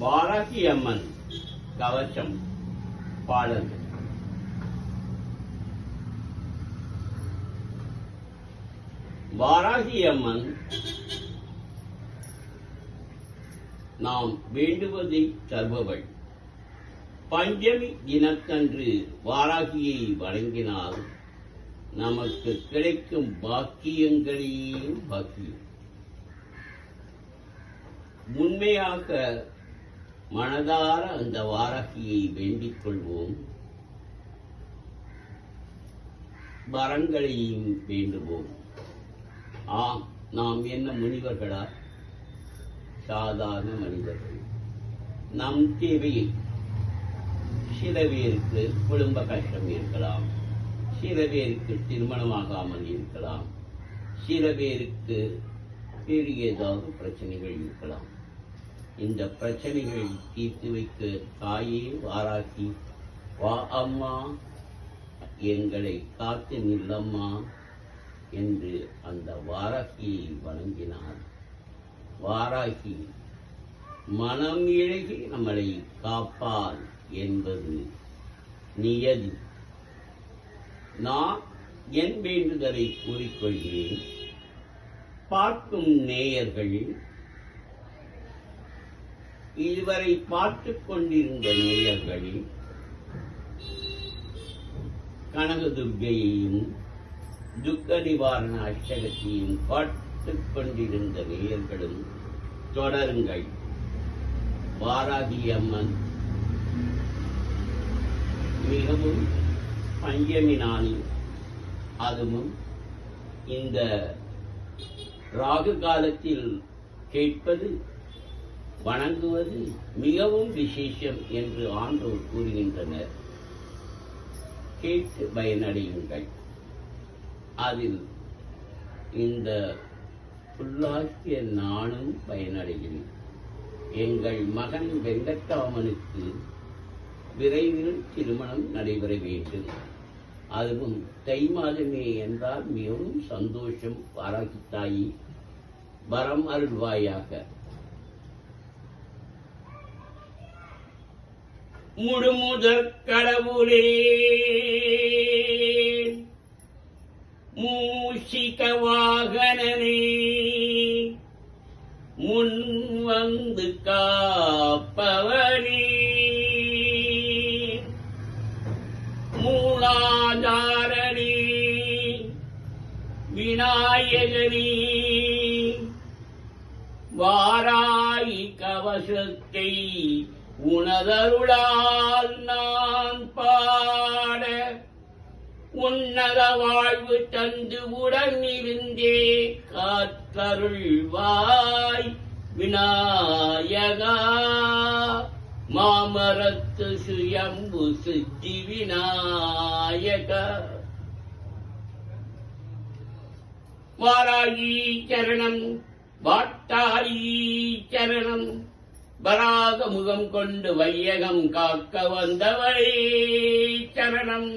வாராகி அம்மன் கவசம் பாடல்கள். வாராகி அம்மன் நாம் வேண்டுவதை தருபவள். பஞ்சமி தினத்தன்று வாராகியை வணங்கினால் நமக்கு கிடைக்கும் பாக்கியங்களே பாக்கியம். உண்மையாக மனதார அந்த வாராகியை வேண்டிக் கொள்வோம், வரங்களையும் வேண்டுவோம். ஆம், நாம் என்ன முனிவர்களா? சாதாரண மனிதர்கள். நம் தேவையை, சில பேருக்கு குடும்ப கஷ்டம் இருக்கலாம், சில பேருக்கு திருமணமாகாமல் இருக்கலாம், சில பேருக்கு வேறு ஏதாவது பிரச்சனைகள் இருக்கலாம். இந்த பிரச்சனைகளை தீர்த்து வைக்க தாயே வாராகி வா அம்மா, எங்களை காத்து நில்லம்மா என்று அந்த வாராகியை வணங்கினார். வாராகி மனம் இழகி நம்மளை காப்பாள் என்பது நியதி. நான் என் வேண்டுதலை கூறிக்கொள்கிறேன். பார்க்கும் நேயர்கள், இதுவரை பார்த்துக் கொண்டிருந்த நேயர்கள், கனகதுர்க்கையையும் துக்க நிவாரண அஷ்டகத்தையும் பார்த்துக் கொண்டிருந்த நேயர்களும் தொடருங்கள். வாராகி அம்மன் மிகவும் பஞ்சமி நாளில், அதுவும் இந்த ராகு காலத்தில் கேட்பது, வணங்குவது மிகவும் விசேஷம் என்று ஆண்டோர் கூறுகின்றனர். கேட்டு பயனடையுங்கள். அதில் இந்த புல்லாக்கிய நானும் பயனடைகிறேன். எங்கள் மகன் வெங்கட்ராமனுக்கு விரைவில் திருமணம் நடைபெற வேண்டும். அதுவும் தை மாதமே என்றால் மிகவும் சந்தோஷம். வாராகி தாயி வரம் அருள்வாயாக. முழுமுதற் கடவுளே, மூஷிக வாகனனே, முன் வந்து காப்பவனே, மூலாதாரனே, விநாயகனே, வாராகி கவசத்தை உனதருளால் நான் பாட, உன்னத வாழ்வு தந்து உடன் இருந்தே காத்தருள்வாய் விநாயகா. மாமரத்து சுயம்பு சித்தி விநாயகா. வாராகி சரணம், வாட்டாயி சரணம், வராக முகம் கொண்டு வையகம் காக்க வந்தவளே சரணம்.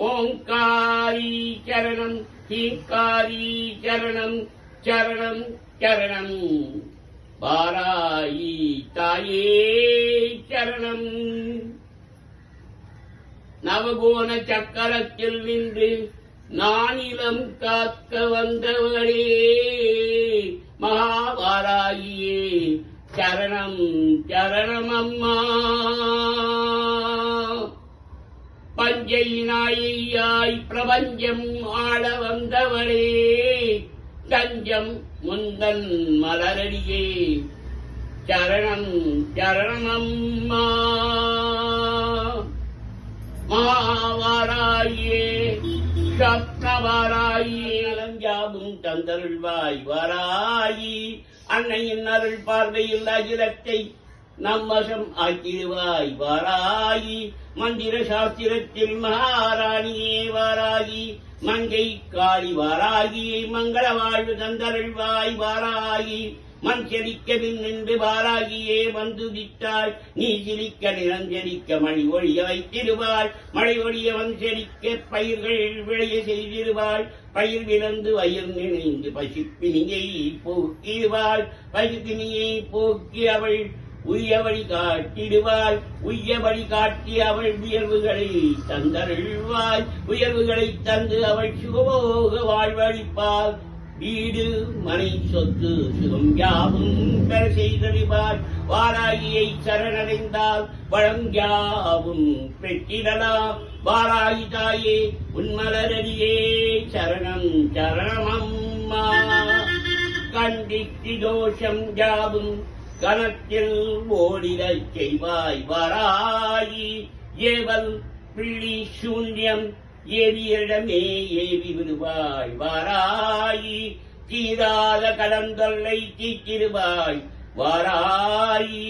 ஓங்காரி சரணம், ஹீங்காரி சரணம், சரணம் சரணம். வாராகி தாயே சரணம். நவகோண சக்கரத்தில் நின்று நானிலம் காக்க வந்தவளே மகாவாராகியே சரணம் சரணம் அம்மா. பஞ்சை நாயாய் பிரபஞ்சம் ஆள வந்தவளே, தஞ்சம் முந்தன் மலரடியே சரணம் சரணம் அம்மா. மகாவாராகியே சப்னவாராகி நலஞ்சாவும் தந்தருள்வாய் வாராகி. அன்னையின் அருள் பார்வையில் அகிலத்தை நம்மசம் ஆக்கிடுவாய் வாராகி. மந்திர சாஸ்திரத்தில் மகாராணியே வாராகி, மங்கை காளி வாராகியை மங்கள வாழ்வு தந்தருள்வாய் வாராகி. மண் செழிக்க நின்று வாராகியே வந்துதித்தாய், நீ சிரிக்க நிறஞ்செழிக்க மழை ஒழிய வைத்திடுவாய். மழை ஒழிய வன் செழிக்க பயிர்கள் விளைய செய்திடுவாய். பயிர் விளந்து வயல் நினைந்து பசிப்பினியை போக்கிடுவாள். பசிப்பினியை போக்கி அவள் உய்யபடி காட்டிடுவாய். உய்யபடி காட்டி அவள் உயர்வுகளை தந்தருள்வாய். உயர்வுகளை தந்து அவள் சுகபோக வாழ்வழிப்பாள். வீடு மனை சொத்து சுகம் யாவும் பெற செய்தறிவாய். வாராகியை சரணடைந்தால் வழங்காவும் பெற்றிடலாம். வாராகி தாயே உன்மலரடியே சரணம் சரணமம்மா. கண்டிக்கு தோஷம் யாவும் கணத்தில் ஓடிடச் செய்வாய். வாராயி ஏவல் பிள்ளி சூன்யம் ஏவியிடமே ஏவி விடுவாய். வாராயி தீராத கடந்தொல்லை தீக்கிடுவாய். வாராயி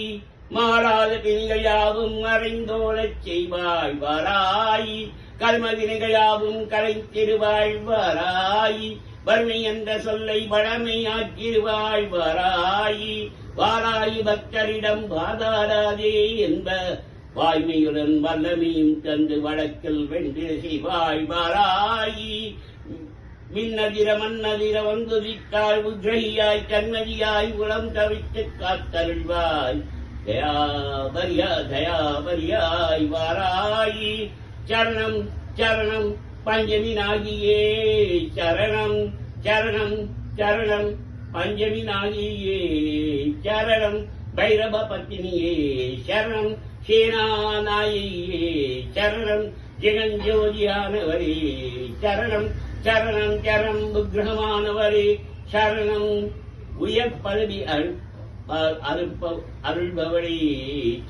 மாறாத வினைகள் யாவும் மறைந்தோழச் செய்வாய். வாராயி கர்ம வினைகள் யாவும் கரைத்திடுவாய். வாராயி வறுமை என்ற சொல்லை வழமையாக்கிடுவாய். வாராயி வாராயி பக்தரிடம் வாதாடாதே என்ப வாய்மையுடன் வல்லமையும் தந்து வழக்கில் வென்று செய்வாய். வாராயி மின்னதிர மன்னதிர வந்துதித்தாள். உக்ரையாய் கண்மதியாய் உளம் தவித்து காத்தருள்வாய். தயாபரியாய் வாராயி சரணம் சரணம் பஞ்சமினாகியே சரணம் சரணம் சரணம் பஞ்சமினாகியே சரணம் பைரவ பத்தினியே சரணம் சேனாநாயியே சரணம் ஜெகஞ்சோதியானவரே சரணம் சரணம் சரணம் விக்கிரகமானவரே சரணம் உயர் பதவி அருள்பவரே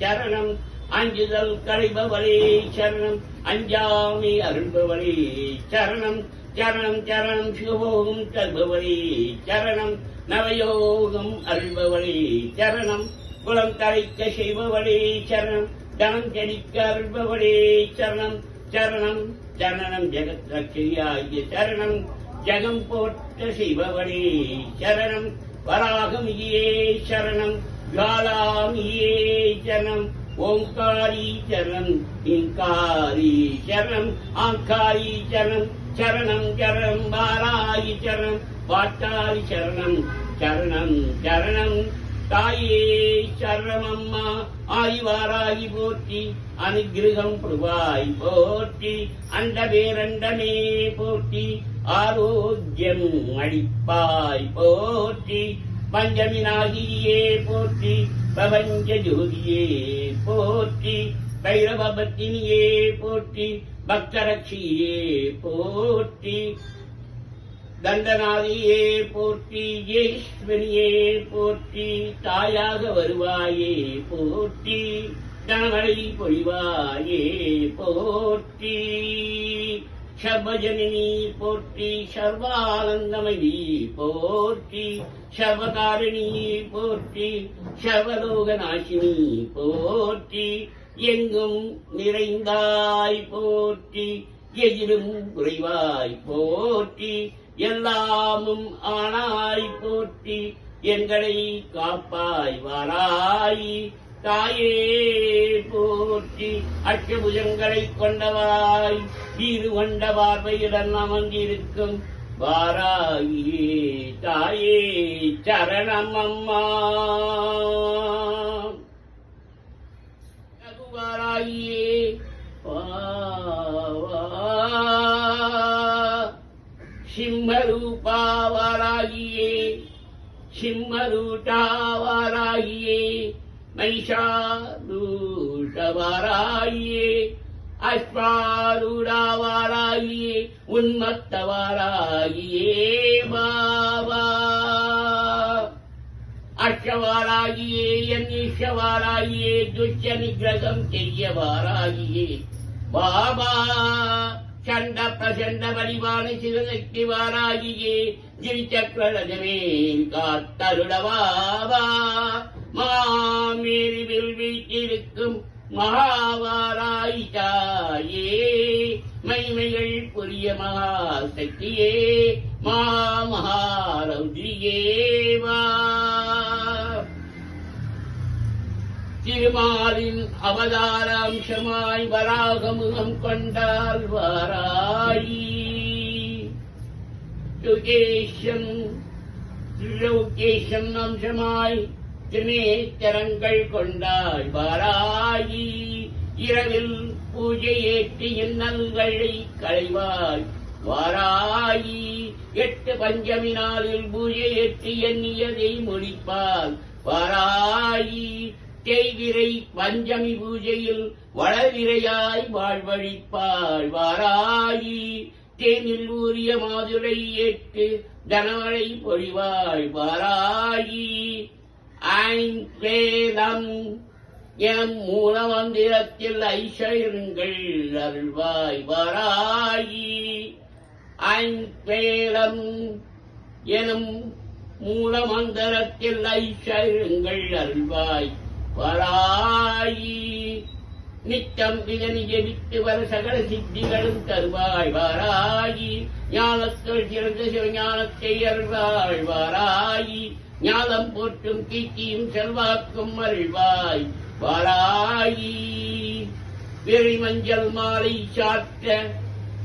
சரணம் அஞ்சுதல் களைபவரே சரணம் அஞ்சாமி அருள்பவரே சரணம் சரணம் சரணம் சிவபோகம் தருபவரே சரணம் நவயோகம் அருள்பவரே சரணம் குலம் தழைக்க செய்பவரே சரணம் தனம் செழிக்க அருள்பவரே சரணம் சரணம் சரணம் ஜெகத் ரட்சையாகிய சரணம் ஜெகம் போற்ற செய்பவரே சரணம் வராகமியே சரணம் ஜாலாமியே சரணம் ஓங்காரி சரணம் இங்காரி சரணம் ஆங்காரி சரணம் சரணம் சரணம் வாராயி சரணம் வாட்டாரி சரணம் சரணம் சரணம் தாயே சரணமம்மா ஆய்வாராகி போற்றி அனுகிரகம் புரிவாய் போற்றி அண்ட பேரண்டமே போற்றி ஆரோக்கியம் அளிப்பாய் போற்றி பஞ்சமினாகியே போற்றி பிரபஞ்ச ஜோதியே போற்றி பைரவபத்தினியே போற்றி பக்தரட்சியே போற்றி தண்டநாதியே போற்றி ஈஸ்வரியே போற்றி தாயாக வருவாயே போற்றி தனமழை பொழிவாயே போற்றி சர்வஜனனி போற்றி சர்வானந்தமயி போற்றி சர்வகாரிணி போற்றி சர்வலோகநாசினி போற்றி எங்கும் நிறைந்தாய் போற்றி எதிலும் குறைவாய் போற்றி எல்லாமும் ஆனாய் போற்றி எங்களை காப்பாய் வாராயி தாயே போற்றி அஷ்டபுஜங்களை கொண்டவாய் வீறு கொண்ட பார்வையுடன் அமர்ந்திருக்கும் வாராயே தாயே சரணம் அம்மா வாராயே சிம்மரூபா வாராகியே சிம்மரூட்டா வாராகியே महिषारूढ वाराये अश्वारूढा वाराये उन्मत्त वाराये बाबा अश्ववाराये यनीशवाराये दुष्ट निग्रहं चेय वाराये बाबा चंड प्रचंड बलिवान शिवशक्ति वाराये गिरिचक्रमे कात्तरुडवावा மாமேரிவில் வீட்டிருக்கும் மகாவாராய் தாயே மைமைகள் புரிய மகாசக்தியே மகாரௌத்ரியே வா திருமாலின் அவதார அம்சமாய் வராகமுகம் கொண்டால் வாராயி சுகேஷம் லோகேஷம் அம்சமாய் திருநேத்திரங்கள் கொண்டாய் வாராயி. இரவில் பூஜை ஏற்றி இன்னல்களை களைவாய் வாராயி. 8 பஞ்சமி நாளில் பூஜை ஏற்றி எண்ணியதை முடிப்பால் வாராயி. தேய்விரை பஞ்சமி பூஜையில் வளவிரையாய் வாழ்வழிப்பாள் வாராயி. தேனில் ஊறிய மாதுளை ஏற்று தனமழை பொழிவாய் வாராயி. ஐம்பேதம் எனும் மூலமந்திரத்தில் ஐஸ்வர்யங்கள் அருள்வாய் வாராயி. ஐம்பேதம் எனும் மூலமந்திரத்தில் ஐஸ்வர்யங்கள் அருள்வாய் வாராயி. நித்தம் இதனை ஜெபித்து வர சகல சித்திகளும் தருவாய் வாராயி. ஞானத்தில் சிறந்த சிவஞானத்தை அருள்வாய் வாராயி. ஞானம் போற்றும் கீர்த்தியும் செல்வாக்கும் அருள்வாய் வாராயி. வெறி மஞ்சள் மாலை சாற்ற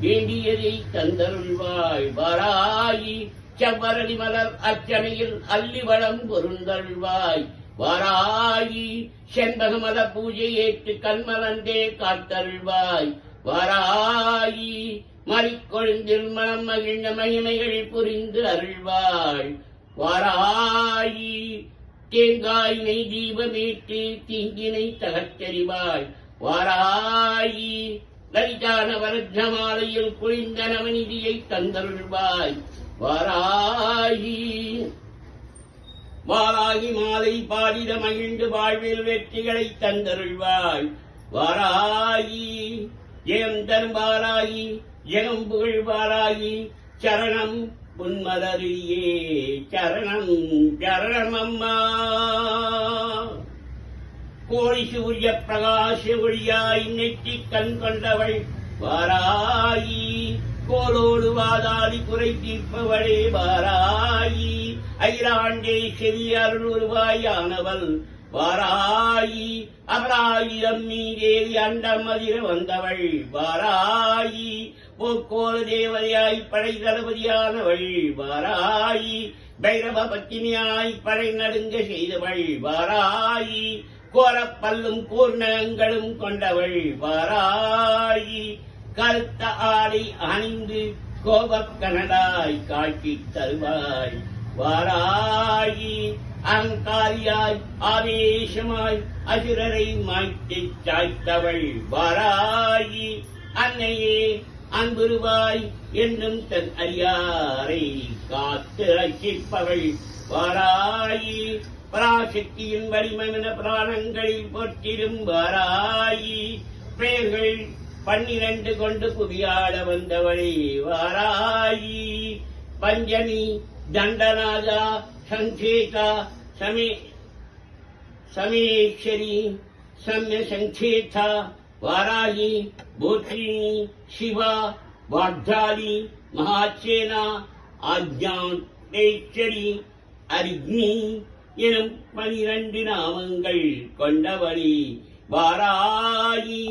வேண்டியதை தந்தருள்வாய் வாராயி. செவ்வரளி மலர் அர்ச்சனையில் அள்ளிவளம் பொருந்தருள்வாய் வாராயி. செண்பகமல பூஜை ஏற்று கண்மலந்தே காத்தருள்வாய் வாராயி. மறிக்கொழுந்தில் மனம் மகிழ்ந்த மகிமைகள் புரிந்து அருள்வாய் வாராயி. தேங்காய் நெய் தீபமேற்று தீங்கினை தகத்தெறிவாய் வாராயி. லலிதான வரத்ன மாலையில் குளிர்ந்த நவநிதியை தந்தருள்வாய் வாராயி. வாராகி மாலை பாடிட மகிழ்ந்து வாழ்வில் வெற்றிகளை தந்தருள்வாய் வாராயி. ஜெயம் தரும் வாராயி. ஜெகம் புகழ் வாராயி. சரணம் புன்மலரியே சரணம் சரணம் அம்மா. கோழி சூரிய பிரகாச ஒளியாய் நெற்றி கண் கொண்டவள் வாராயி. கோலோடு வாதாடி குறை தீர்ப்பவளே வாராயி. ஐராண்டே செவி அருள்வாயானவள் வாராயி. அபராயிரம் மீதேவி அண்டம் அதிர வந்தவள் வாராயி. போக்கோல தேவதையாய் படை தளபதியானவள் வாராயி. பைரவ பத்தினியாய் படை நடுங்க செய்தவள் வாராயி. கோரப்பல்லும் கூர்ணங்களும் கொண்டவள் வாராயி. கருத்த ஆடை அணிந்து கோபக்கனடாய் காட்சி தருவாய் வாராயி. அகங்காரியாய் ஆவேசமாய் அசுரரை மாய்த்து சாய்த்தவள் வாராயி. அன்னையே அன்புருவாய் என்னும் தன் அரியாரை காத்து ரட்சிப்பவள் வாராயி. பராசக்தியின் வலிமையான பிராணங்களில் போற்றிடும் வாராயி. பெயர்கள் 12 கொண்டு புவியாட வந்தவளே வாராயி. பஞ்சமி தண்டநாதா சங்கேதா சமேஸ்வரி சம்ய சங்கேதா வாராகி. பூத்ரிணி சிவா வாக்தாலி மகாச்சேனா ஆஜ்ஞானேஸ்வரி அரிக்னி எனும் 12 நாமங்கள் கொண்டவளே வாராயி.